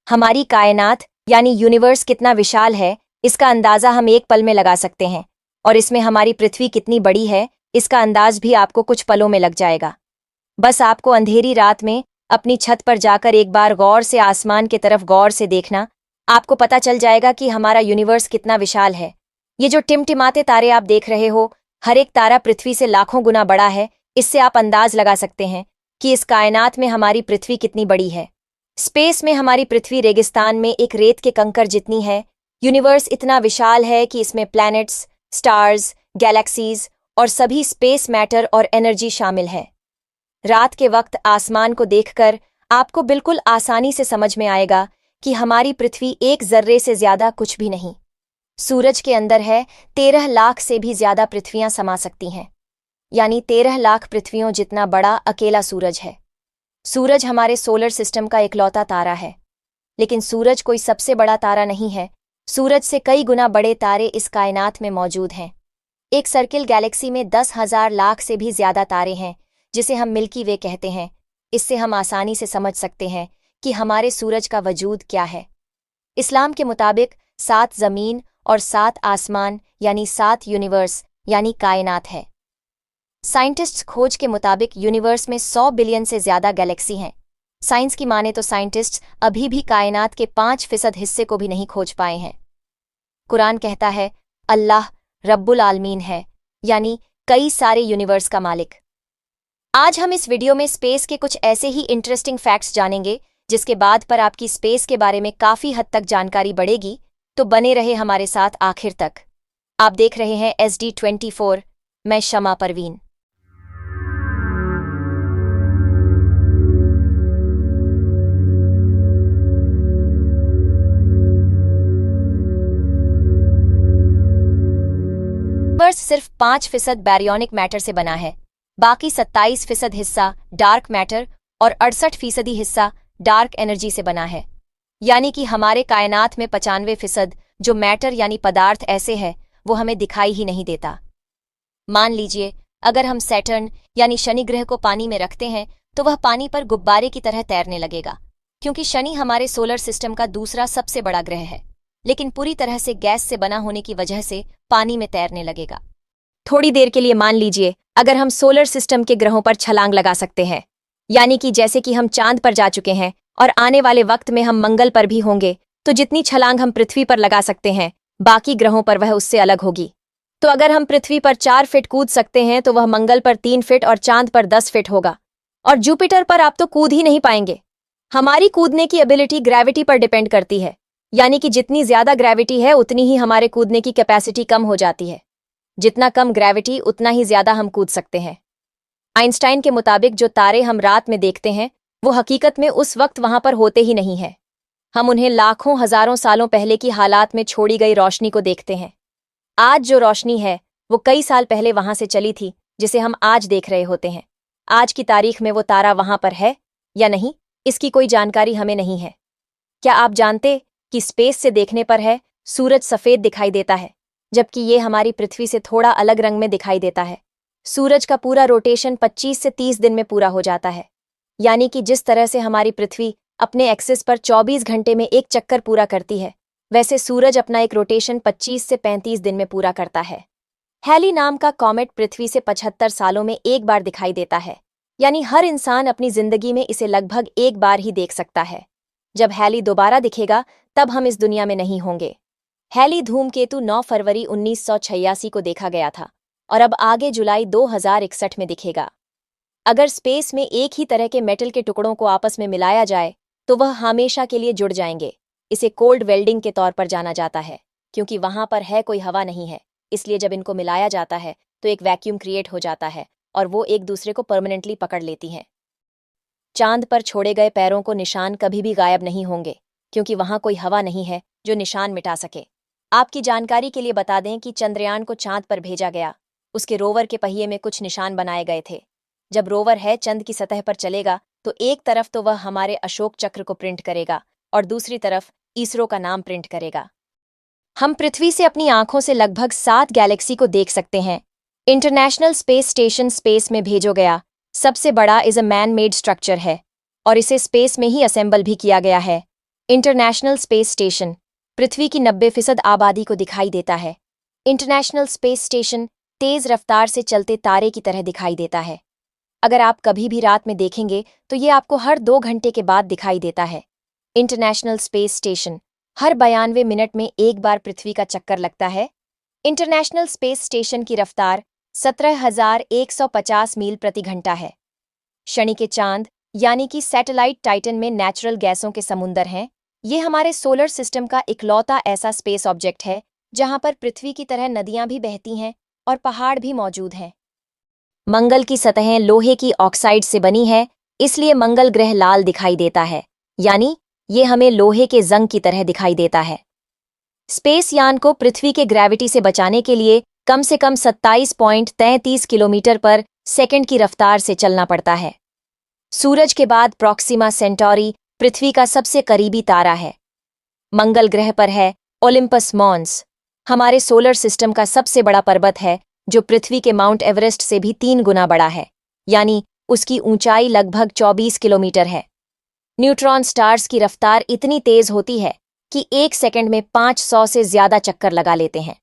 हमारी कायनात यानी यूनिवर्स कितना विशाल है, इसका अंदाज़ा हम एक पल में लगा सकते हैं। और इसमें हमारी पृथ्वी कितनी बड़ी है, इसका अंदाज भी आपको कुछ पलों में लग जाएगा। बस आपको अंधेरी रात में अपनी छत पर जाकर एक बार गौर से आसमान की तरफ गौर से देखना, आपको पता चल जाएगा कि हमारा यूनिवर्स कितना विशाल है। ये जो टिमटिमाते तारे आप देख रहे हो, हर एक तारा पृथ्वी से लाखों गुना बड़ा है। इससे आप अंदाज लगा सकते हैं कि इस कायनात में हमारी पृथ्वी कितनी बड़ी है। स्पेस में हमारी पृथ्वी रेगिस्तान में एक रेत के कंकर जितनी है। यूनिवर्स इतना विशाल है कि इसमें प्लैनेट्स, स्टार्स, गैलेक्सीज और सभी स्पेस मैटर और एनर्जी शामिल है। रात के वक्त आसमान को देखकर आपको बिल्कुल आसानी से समझ में आएगा कि हमारी पृथ्वी एक जर्रे से ज्यादा कुछ भी नहीं। सूरज के अंदर है 13 लाख से भी ज्यादा पृथ्वियां समा सकती हैं, यानी 13 लाख पृथ्वियों जितना बड़ा अकेला सूरज है। सूरज हमारे सोलर सिस्टम का इकलौता तारा है, लेकिन सूरज कोई सबसे बड़ा तारा नहीं है। सूरज से कई गुना बड़े तारे इस कायनात में मौजूद हैं। एक सर्किल गैलेक्सी में 10,000 लाख से भी ज्यादा तारे हैं, जिसे हम मिल्की वे कहते हैं। इससे हम आसानी से समझ सकते हैं कि हमारे सूरज का वजूद क्या है। इस्लाम के मुताबिक 7 ज़मीन और 7 आसमान यानी 7 यूनिवर्स यानी कायनात है। साइंटिस्ट्स खोज के मुताबिक यूनिवर्स में 100 बिलियन से ज्यादा गैलेक्सी हैं। साइंस की माने तो साइंटिस्ट्स अभी भी कायनात के 5% हिस्से को भी नहीं खोज पाए हैं। कुरान कहता है अल्लाह रब्बुल आलमीन है, यानी कई सारे यूनिवर्स का मालिक। आज हम इस वीडियो में स्पेस के कुछ ऐसे ही इंटरेस्टिंग फैक्ट्स जानेंगे जिसके बाद पर आपकी स्पेस के बारे में काफी हद तक जानकारी बढ़ेगी। तो बने रहे हमारे साथ आखिर तक। आप देख रहे हैं SD24। मैं शमा परवीन। यूनिवर्स सिर्फ 5% बैरियोनिक मैटर से बना है। बाकी 27% हिस्सा डार्क मैटर और 68% हिस्सा डार्क एनर्जी से बना है। यानी कि हमारे कायनात में 95% जो मैटर यानी पदार्थ ऐसे है वो हमें दिखाई ही नहीं देता। मान लीजिए अगर हम सैटर्न यानी शनि ग्रह को पानी में रखते हैं तो वह पानी पर गुब्बारे की तरह तैरने लगेगा, क्योंकि शनि हमारे सोलर सिस्टम का दूसरा सबसे बड़ा ग्रह है, लेकिन पूरी तरह से गैस से बना होने की वजह से पानी में तैरने लगेगा। थोड़ी देर के लिए मान लीजिए अगर हम सोलर सिस्टम के ग्रहों पर छलांग लगा सकते हैं, यानी कि जैसे कि हम चांद पर जा चुके हैं और आने वाले वक्त में हम मंगल पर भी होंगे, तो जितनी छलांग हम पृथ्वी पर लगा सकते हैं बाकी ग्रहों पर वह उससे अलग होगी। तो अगर हम पृथ्वी पर 4 फीट कूद सकते हैं तो वह मंगल पर 3 फीट और चांद पर 10 फीट होगा। और जुपिटर पर आप तो कूद ही नहीं पाएंगे। हमारी कूदने की एबिलिटी ग्रेविटी पर डिपेंड करती है, यानी कि जितनी ज्यादा ग्रेविटी है उतनी ही हमारे कूदने की कैपेसिटी कम हो जाती है। जितना कम ग्रेविटी उतना ही ज्यादा हम कूद सकते हैं। आइंस्टाइन के मुताबिक जो तारे हम रात में देखते हैं वो हकीकत में उस वक्त वहां पर होते ही नहीं है। हम उन्हें लाखों हजारों सालों पहले की हालात में छोड़ी गई रोशनी को देखते हैं। आज जो रोशनी है वो कई साल पहले वहां से चली थी, जिसे हम आज देख रहे होते हैं। आज की तारीख में वो तारा वहां पर है या नहीं, इसकी कोई जानकारी हमें नहीं है। क्या आप जानते कि स्पेस से देखने पर है सूरज सफेद दिखाई देता है, जबकि ये हमारी पृथ्वी से थोड़ा अलग रंग में दिखाई देता है। सूरज का पूरा रोटेशन 25 से 30 दिन में पूरा हो जाता है, यानी कि जिस तरह से हमारी पृथ्वी अपने एक्सिस पर 24 घंटे में एक चक्कर पूरा करती है, वैसे सूरज अपना एक रोटेशन 25 से 35 दिन में पूरा करता है। हैली नाम का कॉमेट पृथ्वी से 75 सालों में एक बार दिखाई देता है, यानी हर इंसान अपनी जिंदगी में इसे लगभग एक बार ही देख सकता है। जब हैली दोबारा दिखेगा तब हम इस दुनिया में नहीं होंगे। हैली धूमकेतु 9 फरवरी 1986 को देखा गया था और अब आगे जुलाई 2061 में दिखेगा। अगर स्पेस में एक ही तरह के मेटल के टुकड़ों को आपस में मिलाया जाए तो वह हमेशा के लिए जुड़ जाएंगे। इसे कोल्ड वेल्डिंग के तौर पर जाना जाता है, क्योंकि वहां पर है कोई हवा नहीं है, इसलिए जब इनको मिलाया जाता है तो एक वैक्यूम क्रिएट हो जाता है और वो एक दूसरे को परमानेंटली पकड़ लेती हैं। चांद पर छोड़े गए पैरों को निशान कभी भी गायब नहीं होंगे, क्योंकि वहां कोई हवा नहीं है जो निशान मिटा सके। आपकी जानकारी के लिए बता दें कि चंद्रयान को चांद पर भेजा गया। उसके रोवर के पहिए में कुछ निशान बनाए गए थे। जब रोवर है चंद की सतह पर चलेगा तो एक तरफ तो वह हमारे अशोक चक्र को प्रिंट करेगा और दूसरी तरफ इसरो का नाम प्रिंट करेगा। हम पृथ्वी से अपनी आंखों से लगभग 7 गैलेक्सी को देख सकते हैं। इंटरनेशनल स्पेस स्टेशन स्पेस में भेजो गया सबसे बड़ा मैन मेड स्ट्रक्चर है और इसे स्पेस में ही असेंबल भी किया गया है। इंटरनेशनल स्पेस स्टेशन पृथ्वी की 90% आबादी को दिखाई देता है। इंटरनेशनल स्पेस स्टेशन तेज रफ्तार से चलते तारे की तरह दिखाई देता है। अगर आप कभी भी रात में देखेंगे तो ये आपको हर 2 घंटे के बाद दिखाई देता है। इंटरनेशनल स्पेस स्टेशन हर 92 मिनट में एक बार पृथ्वी का चक्कर लगता है। इंटरनेशनल स्पेस स्टेशन की रफ्तार 17,150 मील प्रति घंटा है। शनि के चांद यानी कि सैटेलाइट टाइटन में नेचुरल गैसों के समुंदर हैं। ये हमारे सोलर सिस्टम का इकलौता ऐसा स्पेस ऑब्जेक्ट है जहां पर पृथ्वी की तरह नदियां भी बहती हैं और पहाड़ भी मौजूद हैं। मंगल की सतहें लोहे की ऑक्साइड से बनी है, इसलिए मंगल ग्रह लाल दिखाई देता है, यानी ये हमें लोहे के जंग की तरह दिखाई देता है। स्पेस यान को पृथ्वी के ग्रेविटी से बचाने के लिए कम से कम 27.33 किलोमीटर पर सेकंड की रफ्तार से चलना पड़ता है। सूरज के बाद प्रॉक्सिमा सेंटोरी पृथ्वी का सबसे करीबी तारा है। मंगल ग्रह पर है ओलिम्पस मॉन्स, हमारे सोलर सिस्टम का सबसे बड़ा पर्वत है जो पृथ्वी के माउंट एवरेस्ट से भी 3 गुना बड़ा है, यानी उसकी ऊंचाई लगभग 24 किलोमीटर है। न्यूट्रॉन स्टार्स की रफ्तार इतनी तेज होती है कि 1 सेकंड में 500 से ज्यादा चक्कर लगा लेते हैं।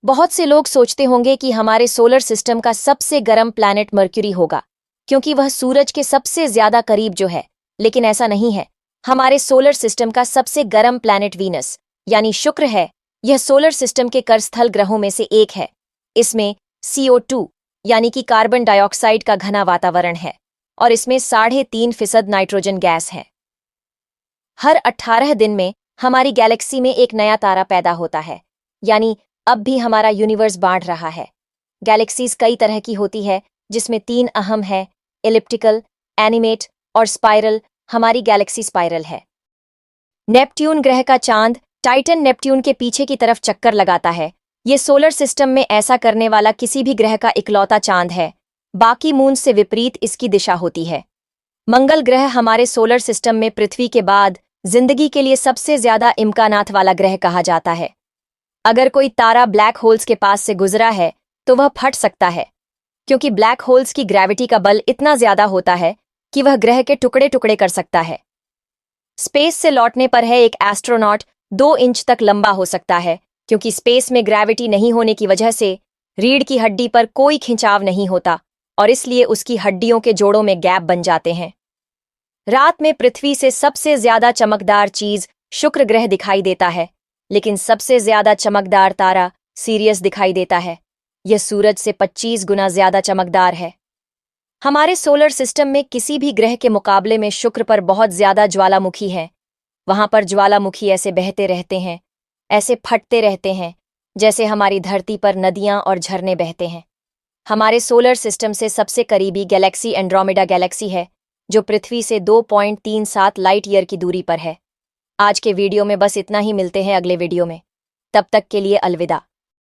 बहुत से लोग सोचते होंगे कि हमारे सोलर सिस्टम का सबसे गर्म प्लैनेट मर्क्यूरी होगा, क्योंकि वह सूरज के सबसे ज्यादा करीब जो है, लेकिन ऐसा नहीं है। हमारे सोलर सिस्टम का सबसे गर्म प्लैनेट वीनस यानी शुक्र है। यह सोलर सिस्टम के करस्थल ग्रहों में से एक है। इसमें CO2 यानी कि कार्बन डाइऑक्साइड का घना वातावरण है और इसमें 3.5% नाइट्रोजन गैस है। हर 18 दिन में हमारी गैलेक्सी में एक नया तारा पैदा होता है, यानी अब भी हमारा यूनिवर्स बाढ़ रहा है। गैलेक्सीज कई तरह की होती है, जिसमें 3 अहम है: एलिप्टिकल, एनिमेट और स्पाइरल। हमारी गैलेक्सी स्पाइरल है। नेपट्यून ग्रह का चांद टाइटन नेपट्यून के पीछे की तरफ चक्कर लगाता है। ये सोलर सिस्टम में ऐसा करने वाला किसी भी ग्रह का इकलौता चांद है। बाकी मून से विपरीत इसकी दिशा होती है। मंगल ग्रह हमारे सोलर सिस्टम में पृथ्वी के बाद जिंदगी के लिए सबसे ज्यादा इम्कानात वाला ग्रह कहा जाता है। अगर कोई तारा ब्लैक होल्स के पास से गुजरा है तो वह फट सकता है, क्योंकि ब्लैक होल्स की ग्रेविटी का बल इतना ज्यादा होता है कि वह ग्रह के टुकड़े टुकड़े कर सकता है। स्पेस से लौटने पर है एक एस्ट्रोनॉट 2 इंच तक लंबा हो सकता है, क्योंकि स्पेस में ग्रेविटी नहीं होने की वजह से रीढ़ की हड्डी पर कोई खिंचाव नहीं होता और इसलिए उसकी हड्डियों के जोड़ों में गैप बन जाते हैं। रात में पृथ्वी से सबसे ज्यादा चमकदार चीज शुक्र ग्रह दिखाई देता है, लेकिन सबसे ज्यादा चमकदार तारा सीरियस दिखाई देता है। यह सूरज से 25 गुना ज्यादा चमकदार है। हमारे सोलर सिस्टम में किसी भी ग्रह के मुकाबले में शुक्र पर बहुत ज्यादा ज्वालामुखी है। वहां पर ज्वालामुखी ऐसे बहते रहते हैं, ऐसे फटते रहते हैं, जैसे हमारी धरती पर नदियां और झरने बहते हैं। हमारे सोलर सिस्टम से सबसे करीबी गैलेक्सी एंड्रोमेडा गैलेक्सी है, जो पृथ्वी से 2.37 लाइट ईयर की दूरी पर है। आज के वीडियो में बस इतना ही। मिलते हैं अगले वीडियो में। तब तक के लिए अलविदा।